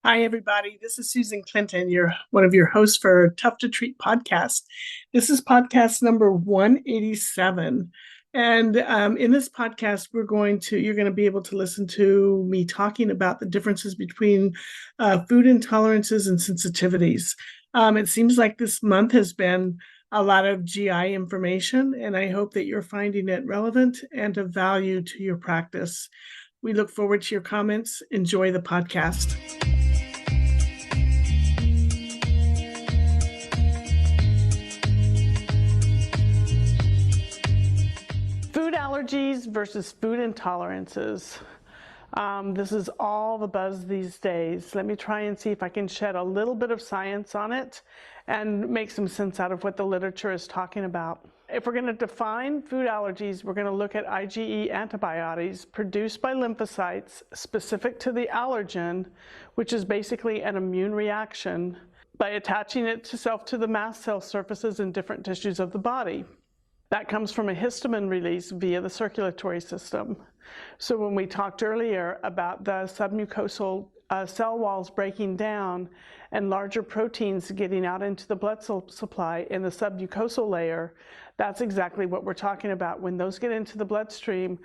Hi, everybody. This is Susan Clinton, one of your hosts for Tough to Treat podcast. This is podcast number 187. And in this podcast, you're going to be able to listen to me talking about the differences between food intolerances and sensitivities. It seems like this month has been a lot of GI information, and I hope that you're finding it relevant and of value to your practice. We look forward to your comments. Enjoy the podcast. Food allergies versus food intolerances. This is all the buzz these days. Let me try and see if I can shed a little bit of science on it and make some sense out of what the literature is talking about. If we're going to define food allergies, we're going to look at IgE antibodies produced by lymphocytes specific to the allergen, which is basically an immune reaction, by attaching itself to the mast cell surfaces in different tissues of the body. That comes from a histamine release via the circulatory system. So when we talked earlier about the submucosal cell walls breaking down and larger proteins getting out into the blood supply in the submucosal layer, that's exactly what we're talking about. When those get into the bloodstream,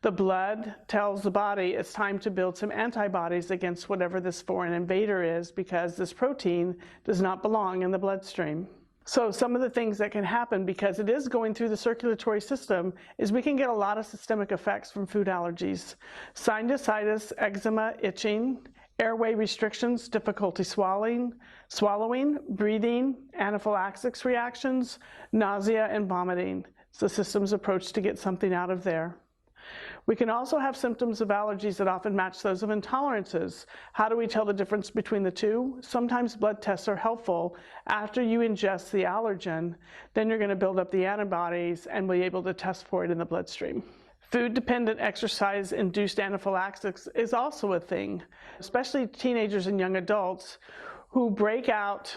the blood tells the body it's time to build some antibodies against whatever this foreign invader is, because this protein does not belong in the bloodstream. So some of the things that can happen, because it is going through the circulatory system, is we can get a lot of systemic effects from food allergies. Sinusitis, eczema, itching, airway restrictions, difficulty swallowing, breathing, anaphylaxis reactions, nausea, and vomiting. It's the system's approach to get something out of there. We can also have symptoms of allergies that often match those of intolerances. How do we tell the difference between the two? Sometimes blood tests are helpful. After you ingest the allergen, then you're going to build up the antibodies and be able to test for it in the bloodstream. Food-dependent exercise-induced anaphylaxis is also a thing, especially teenagers and young adults who break out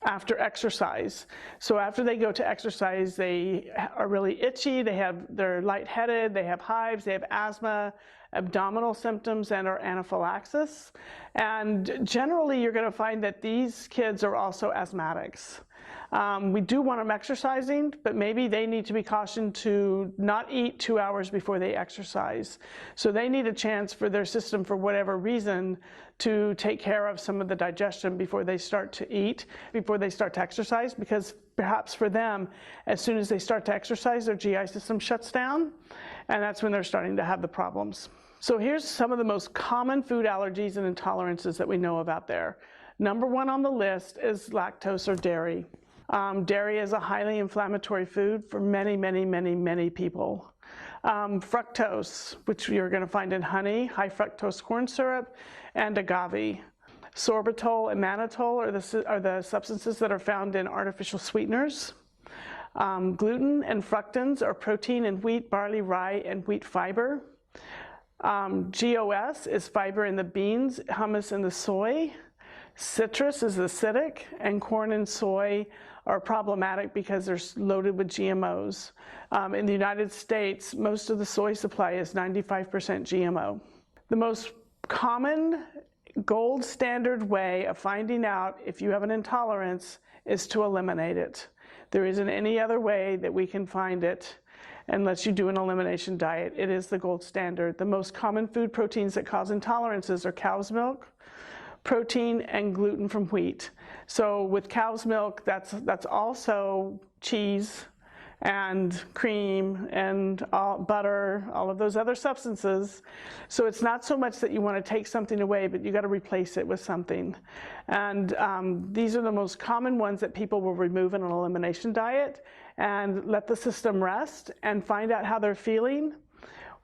after exercise. So after they go to exercise, they are really itchy, they're lightheaded, they have hives, they have asthma, abdominal symptoms, and or anaphylaxis. And generally, you're going to find that these kids are also asthmatics. We do want them exercising, but maybe they need to be cautioned to not eat 2 hours before they exercise. So they need a chance for their system, for whatever reason, to take care of some of the digestion before they start to eat, before they start to exercise, because perhaps for them, as soon as they start to exercise, their GI system shuts down, and that's when they're starting to have the problems. So here's some of the most common food allergies and intolerances that we know about there. Number one on the list is lactose or dairy. Dairy is a highly inflammatory food for many people. Fructose, which you're going to find in honey, high fructose corn syrup, and agave. Sorbitol and mannitol are the substances that are found in artificial sweeteners. Gluten and fructans are protein in wheat, barley, rye, and wheat fiber. GOS is fiber in the beans, hummus in the soy. Citrus is acidic, and corn and soy are problematic because they're loaded with GMOs. In the United States, most of the soy supply is 95% GMO. The most common gold standard way of finding out if you have an intolerance is to eliminate it. There isn't any other way that we can find it unless you do an elimination diet. It is the gold standard. The most common food proteins that cause intolerances are cow's milk, protein, and gluten from wheat. So with cow's milk, that's also cheese and cream and butter, all of those other substances. So it's not so much that you want to take something away, but you got to replace it with something. And these are the most common ones that people will remove in an elimination diet and let the system rest and find out how they're feeling.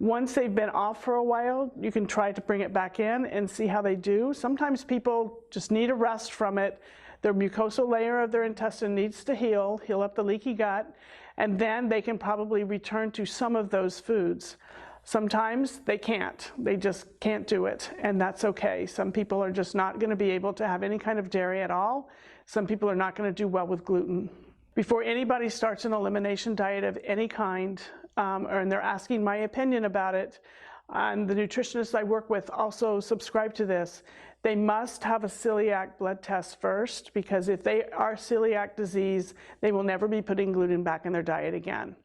Once they've been off for a while, you can try to bring it back in and see how they do. Sometimes people just need a rest from it. Their mucosal layer of their intestine needs to heal up the leaky gut, and then they can probably return to some of those foods. Sometimes they can't. They just can't do it, and that's okay. Some people are just not going to be able to have any kind of dairy at all. Some people are not going to do well with gluten. Before anybody starts an elimination diet of any kind, and they're asking my opinion about it, and the nutritionists I work with also subscribe to this, they must have a celiac blood test first, because if they are celiac disease, they will never be putting gluten back in their diet again.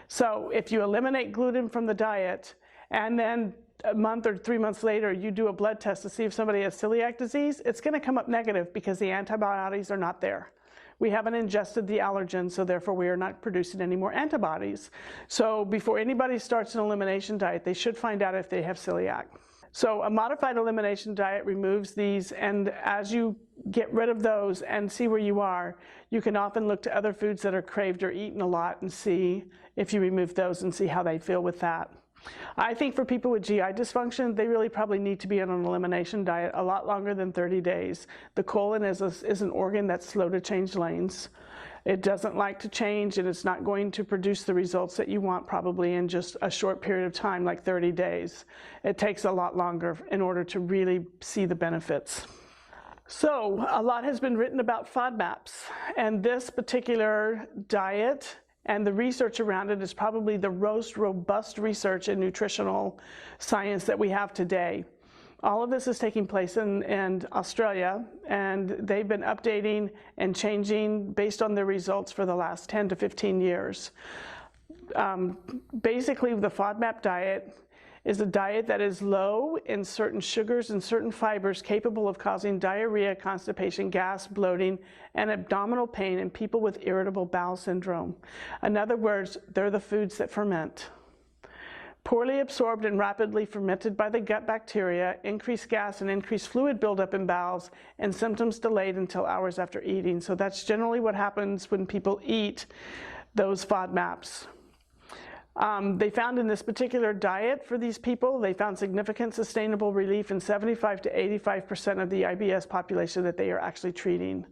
So if you eliminate gluten from the diet, and then a month or 3 months later you do a blood test to see if somebody has celiac disease, it's going to come up negative because the antibodies are not there. We haven't ingested the allergen, so therefore we are not producing any more antibodies. So before anybody starts an elimination diet, they should find out if they have celiac. So a modified elimination diet removes these, and as you get rid of those and see where you are, you can often look to other foods that are craved or eaten a lot and see if you remove those and see how they feel with that. I think for people with GI dysfunction, they really probably need to be on an elimination diet a lot longer than 30 days. The colon is an organ that's slow to change lanes. It doesn't like to change, and it's not going to produce the results that you want probably in just a short period of time, like 30 days. It takes a lot longer in order to really see the benefits. So a lot has been written about FODMAPs, and this particular diet and the research around it is probably the most robust research in nutritional science that we have today. All of this is taking place in Australia, and they've been updating and changing based on their results for the last 10 to 15 years. Basically, the FODMAP diet is a diet that is low in certain sugars and certain fibers capable of causing diarrhea, constipation, gas, bloating, and abdominal pain in people with irritable bowel syndrome. In other words, they're the foods that ferment. Poorly absorbed and rapidly fermented by the gut bacteria, increased gas and increased fluid buildup in bowels, and symptoms delayed until hours after eating. So that's generally what happens when people eat those FODMAPs. They found in this particular diet for these people, they found significant sustainable relief in 75 to 85% of the IBS population that they are actually treating.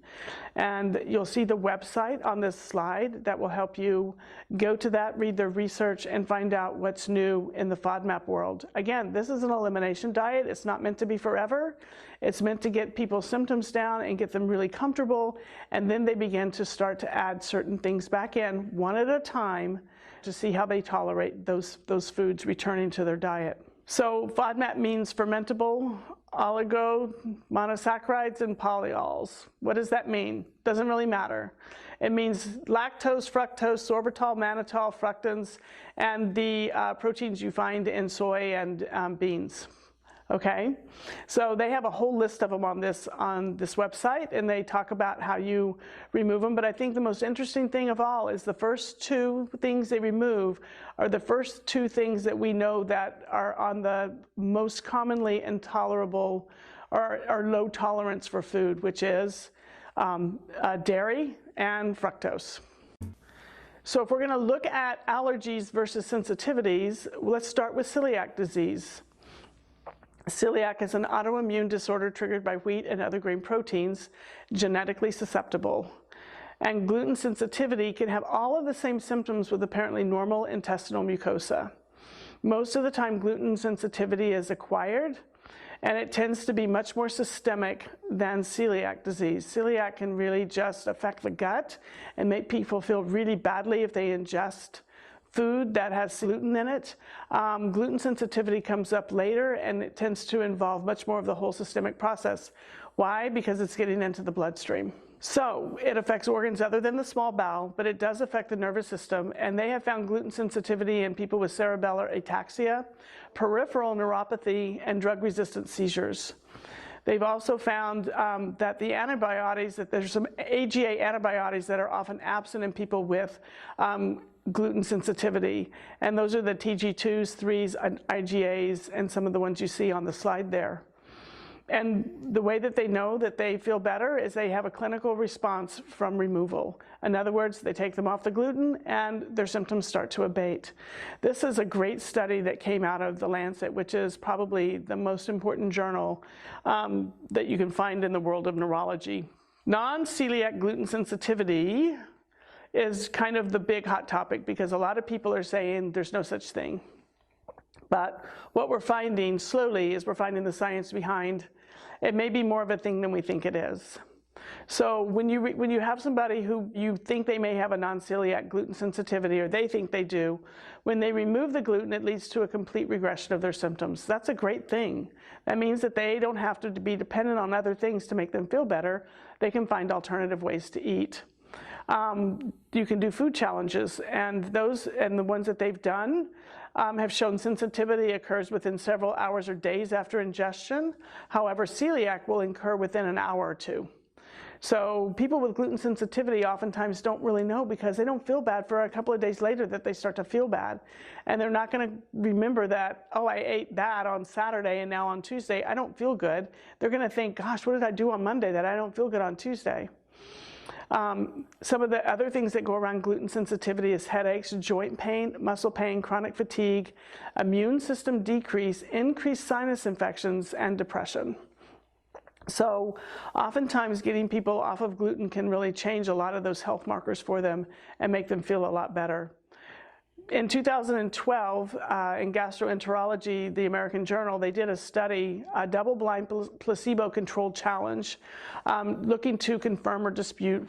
And you'll see the website on this slide that will help you go to that, read their research, and find out what's new in the FODMAP world. Again, this is an elimination diet. It's not meant to be forever. It's meant to get people's symptoms down and get them really comfortable, and then they begin to start to add certain things back in, one at a time, to see how they tolerate those foods returning to their diet. So FODMAP means fermentable oligomonosaccharides and polyols. What does that mean? Doesn't really matter. It means lactose, fructose, sorbitol, mannitol, fructans, and the proteins you find in soy and beans. Okay, so they have a whole list of them on this website, and they talk about how you remove them. But I think the most interesting thing of all is the first two things they remove are the first two things that we know that are on the most commonly intolerable or low tolerance for food, which is dairy and fructose. So if we're going to look at allergies versus sensitivities, let's start with celiac disease. Celiac is an autoimmune disorder triggered by wheat and other grain proteins, genetically susceptible. And gluten sensitivity can have all of the same symptoms with apparently normal intestinal mucosa. Most of the time, gluten sensitivity is acquired, and it tends to be much more systemic than celiac disease. Celiac can really just affect the gut and make people feel really badly if they ingest food that has gluten in it. Gluten sensitivity comes up later, and it tends to involve much more of the whole systemic process. Why? Because it's getting into the bloodstream. So it affects organs other than the small bowel, but it does affect the nervous system, and they have found gluten sensitivity in people with cerebellar ataxia, peripheral neuropathy, and drug-resistant seizures. They've also found that the antibiotics, that there's some AGA antibiotics that are often absent in people with gluten sensitivity, and those are the TG2s, 3s, and IgAs, and some of the ones you see on the slide there. And the way that they know that they feel better is they have a clinical response from removal. In other words, they take them off the gluten and their symptoms start to abate. This is a great study that came out of The Lancet, which is probably the most important journal that you can find in the world of neurology. Non-celiac gluten sensitivity is kind of the big hot topic because a lot of people are saying there's no such thing. But what we're finding slowly is we're finding the science behind it may be more of a thing than we think it is. So when you have somebody who you think they may have a non-celiac gluten sensitivity, or they think they do, when they remove the gluten, it leads to a complete regression of their symptoms. That's a great thing. That means that they don't have to be dependent on other things to make them feel better. They can find alternative ways to eat. You can do food challenges, and the ones that they've done have shown sensitivity occurs within several hours or days after ingestion. However, celiac will occur within an hour or two. So people with gluten sensitivity oftentimes don't really know, because they don't feel bad for a couple of days later that they start to feel bad. And they're not going to remember that, oh, I ate that on Saturday and now on Tuesday I don't feel good. They're going to think, gosh, what did I do on Monday that I don't feel good on Tuesday? Some of the other things that go around gluten sensitivity is headaches, joint pain, muscle pain, chronic fatigue, immune system decrease, increased sinus infections, and depression. So oftentimes getting people off of gluten can really change a lot of those health markers for them and make them feel a lot better. In 2012, in Gastroenterology, the American Journal, they did a study, a double-blind placebo-controlled challenge, looking to confirm or dispute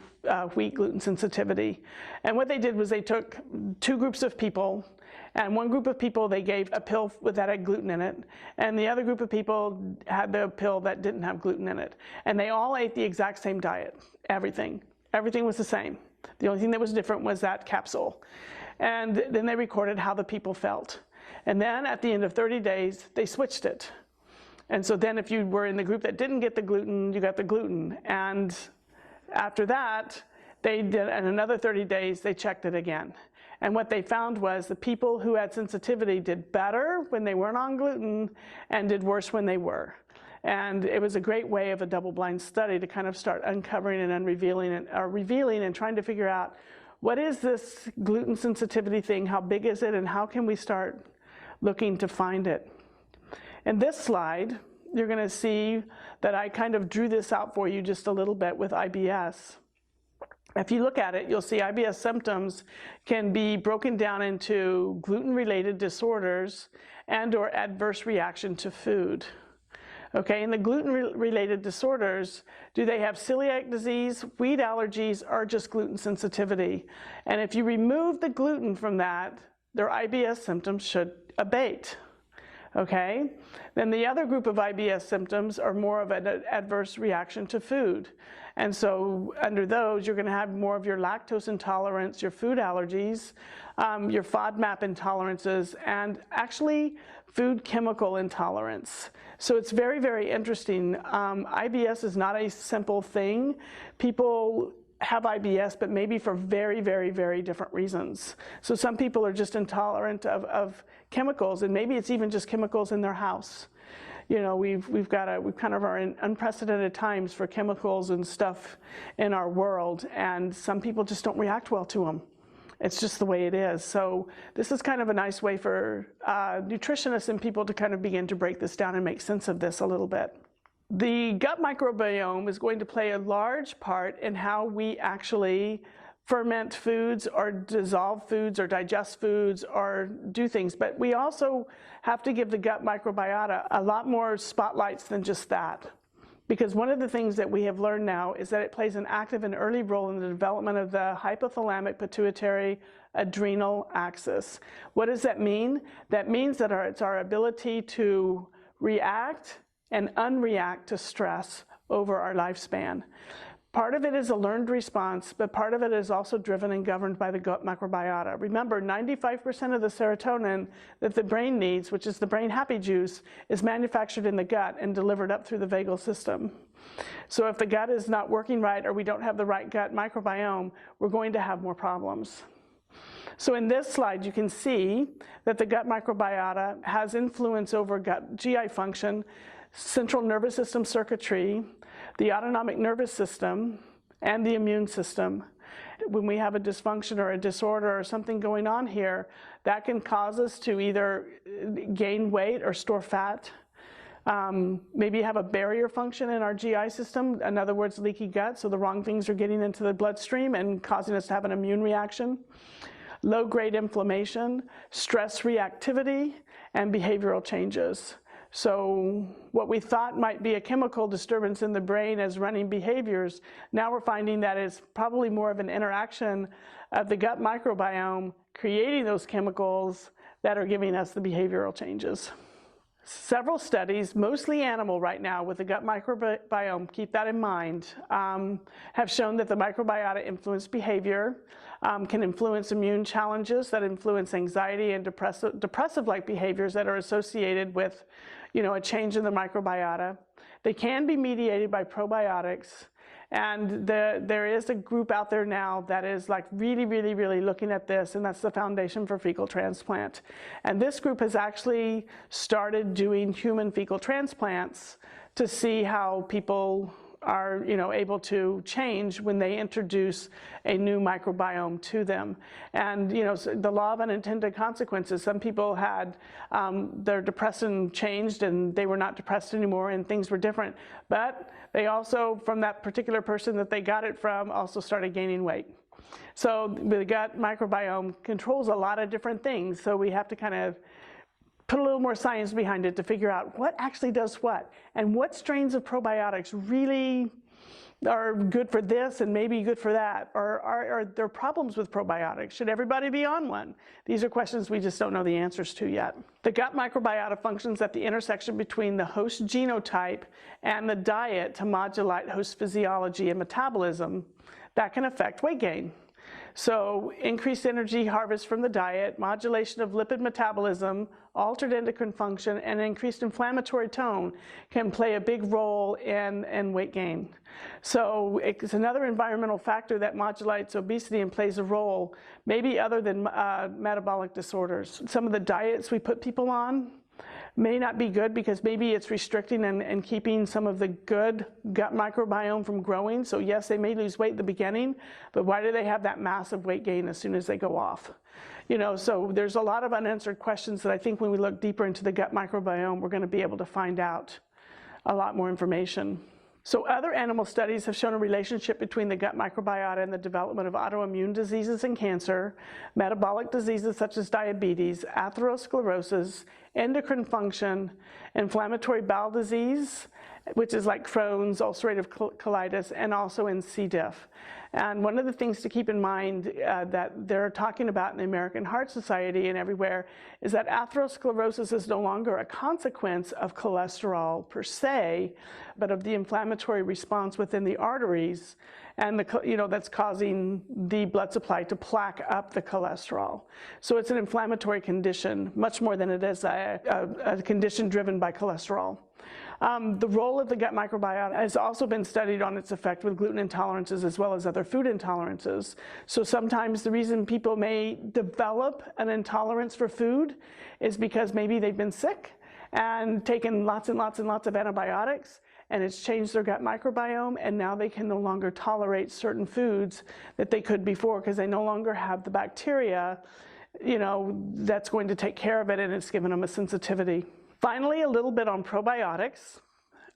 wheat gluten sensitivity. And what they did was they took two groups of people, and one group of people they gave a pill that had gluten in it, and the other group of people had the pill that didn't have gluten in it. And they all ate the exact same diet, everything. Everything was the same. The only thing that was different was that capsule. And then they recorded how the people felt. And then at the end of 30 days, they switched it. And so then if you were in the group that didn't get the gluten, you got the gluten. And after that, they did, in another 30 days, they checked it again. And what they found was the people who had sensitivity did better when they weren't on gluten and did worse when they were. And it was a great way of a double-blind study to kind of start uncovering and revealing and trying to figure out, what is this gluten sensitivity thing? How big is it? And how can we start looking to find it? In this slide, you're going to see that I kind of drew this out for you just a little bit with IBS. If you look at it, you'll see IBS symptoms can be broken down into gluten-related disorders and or adverse reaction to food. Okay, in the gluten-related disorders, do they have celiac disease, wheat allergies, or just gluten sensitivity? And if you remove the gluten from that, their IBS symptoms should abate. Okay, then the other group of IBS symptoms are more of an adverse reaction to food. And so under those, you're going to have more of your lactose intolerance, your food allergies, your FODMAP intolerances, and actually food chemical intolerance. So it's very, very interesting. IBS is not a simple thing. People have IBS, but maybe for very, very, very different reasons. So some people are just intolerant of chemicals, and maybe it's even just chemicals in their house. You know, we've kind of are in unprecedented times for chemicals and stuff in our world, and some people just don't react well to them. It's just the way it is. So this is kind of a nice way for nutritionists and people to kind of begin to break this down and make sense of this a little bit. The gut microbiome is going to play a large part in how we actually ferment foods or dissolve foods or digest foods or do things. But we also have to give the gut microbiota a lot more spotlights than just that. Because one of the things that we have learned now is that it plays an active and early role in the development of the hypothalamic pituitary adrenal axis. What does that mean? That means that it's our ability to react and unreact to stress over our lifespan. Part of it is a learned response, but part of it is also driven and governed by the gut microbiota. Remember, 95% of the serotonin that the brain needs, which is the brain happy juice, is manufactured in the gut and delivered up through the vagal system. So if the gut is not working right, or we don't have the right gut microbiome, we're going to have more problems. So in this slide, you can see that the gut microbiota has influence over gut GI function, central nervous system circuitry, the autonomic nervous system, and the immune system. When we have a dysfunction or a disorder or something going on here, that can cause us to either gain weight or store fat. Maybe have a barrier function in our GI system, in other words, leaky gut, so the wrong things are getting into the bloodstream and causing us to have an immune reaction. Low-grade inflammation, stress reactivity, and behavioral changes. So what we thought might be a chemical disturbance in the brain as running behaviors, now we're finding that it's probably more of an interaction of the gut microbiome creating those chemicals that are giving us the behavioral changes. Several studies, mostly animal right now, with the gut microbiome, keep that in mind, have shown that the microbiota influence behavior, can influence immune challenges that influence anxiety and depressive-like behaviors that are associated with, a change in the microbiota. They can be mediated by probiotics. And there is a group out there now that is like really looking at this, and that's the Foundation for Fecal Transplant. And this group has actually started doing human fecal transplants to see how people are able to change when they introduce a new microbiome to them. And so the law of unintended consequences, some people had their depression changed and they were not depressed anymore and things were different, but they also, from that particular person that they got it from, also started gaining weight. So the gut microbiome controls a lot of different things, so we have to kind of put a little more science behind it to figure out what actually does what, and what strains of probiotics really are good for this and maybe good for that, or are there problems with probiotics? Should everybody be on one? These are questions we just don't know the answers to yet. The gut microbiota functions at the intersection between the host genotype and the diet to modulate host physiology and metabolism that can affect weight gain. So increased energy harvest from the diet, modulation of lipid metabolism, altered endocrine function, and increased inflammatory tone can play a big role in weight gain. So it's another environmental factor that modulates obesity and plays a role, maybe other than metabolic disorders. Some of the diets we put people on may not be good because maybe it's restricting and keeping some of the good gut microbiome from growing. So yes, they may lose weight at the beginning, but why do they have that massive weight gain as soon as they go off? So there's a lot of unanswered questions that I think when we look deeper into the gut microbiome, we're going to be able to find out a lot more information. So other animal studies have shown a relationship between the gut microbiota and the development of autoimmune diseases and cancer, metabolic diseases such as diabetes, atherosclerosis, endocrine function, inflammatory bowel disease, which is like Crohn's, ulcerative colitis, and also in C. diff. And one of the things to keep in mind that they're talking about in the American Heart Society and everywhere is that atherosclerosis is no longer a consequence of cholesterol per se, but of the inflammatory response within the arteries, and that's causing the blood supply to plaque up the cholesterol. So it's an inflammatory condition, much more than it is a condition driven by cholesterol. The role of the gut microbiota has also been studied on its effect with gluten intolerances as well as other food intolerances. So sometimes the reason people may develop an intolerance for food is because maybe they've been sick and taken lots and lots and lots of antibiotics, and it's changed their gut microbiome, and now they can no longer tolerate certain foods that they could before because they no longer have the bacteria, that's going to take care of it, and it's given them a sensitivity. Finally, a little bit on probiotics.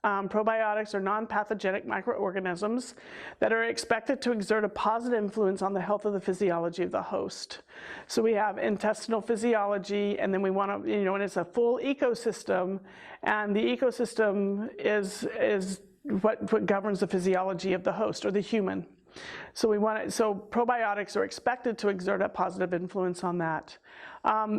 Probiotics are non-pathogenic microorganisms that are expected to exert a positive influence on the health of the physiology of the host. So we have intestinal physiology, and then we want to, and it's a full ecosystem, and the ecosystem is what governs the physiology of the host or the human. So probiotics are expected to exert a positive influence on that.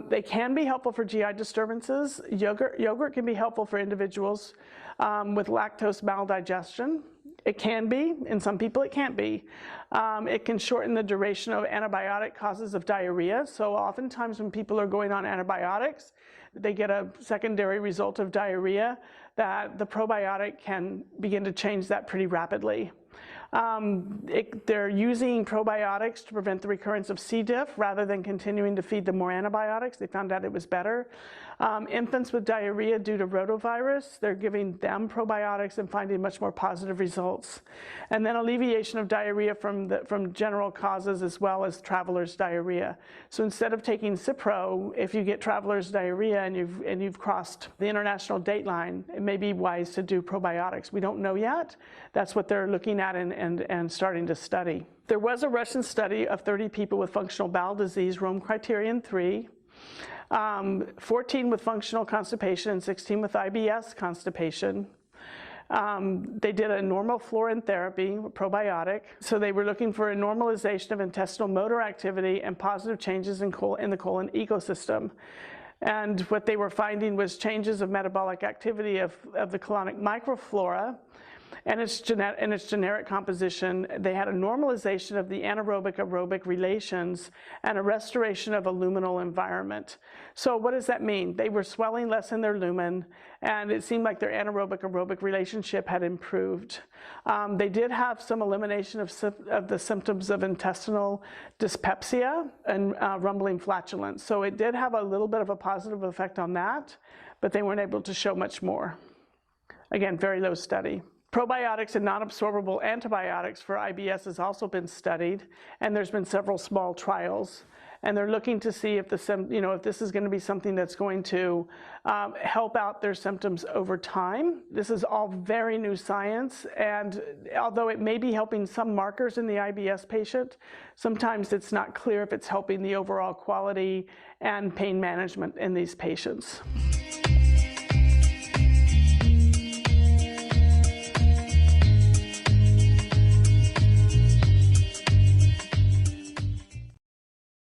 They can be helpful for GI disturbances. Yogurt can be helpful for individuals with lactose maldigestion. It can be, in some people it can't be. It can shorten the duration of antibiotic causes of diarrhea. So oftentimes when people are going on antibiotics, they get a secondary result of diarrhea, that the probiotic can begin to change that pretty rapidly. They're using probiotics to prevent the recurrence of C. diff rather than continuing to feed them more antibiotics. They found out it was better. Infants with diarrhea due to rotavirus, they're giving them probiotics and finding much more positive results. And then alleviation of diarrhea from general causes as well as traveler's diarrhea. So instead of taking Cipro, if you get traveler's diarrhea and you've crossed the international date line, it may be wise to do probiotics. We don't know yet. That's what they're looking at and starting to study. There was a Russian study of 30 people with functional bowel disease, Rome criterion 3. 14 with functional constipation and 16 with IBS constipation. They did a normal fluorine therapy, probiotic. So they were looking for a normalization of intestinal motor activity and positive changes in the colon ecosystem. And what they were finding was changes of metabolic activity of the colonic microflora and its generic composition. They had a normalization of the anaerobic-aerobic relations and a restoration of a luminal environment. So what does that mean? They were swelling less in their lumen, and it seemed like their anaerobic-aerobic relationship had improved. They did have some elimination of the symptoms of intestinal dyspepsia and rumbling flatulence. So it did have a little bit of a positive effect on that, but they weren't able to show much more. Again, very low study. Probiotics and non-absorbable antibiotics for IBS has also been studied, and there's been several small trials. And they're looking to see if if this is going to be something that's going to help out their symptoms over time. This is all very new science, and although it may be helping some markers in the IBS patient, sometimes it's not clear if it's helping the overall quality and pain management in these patients.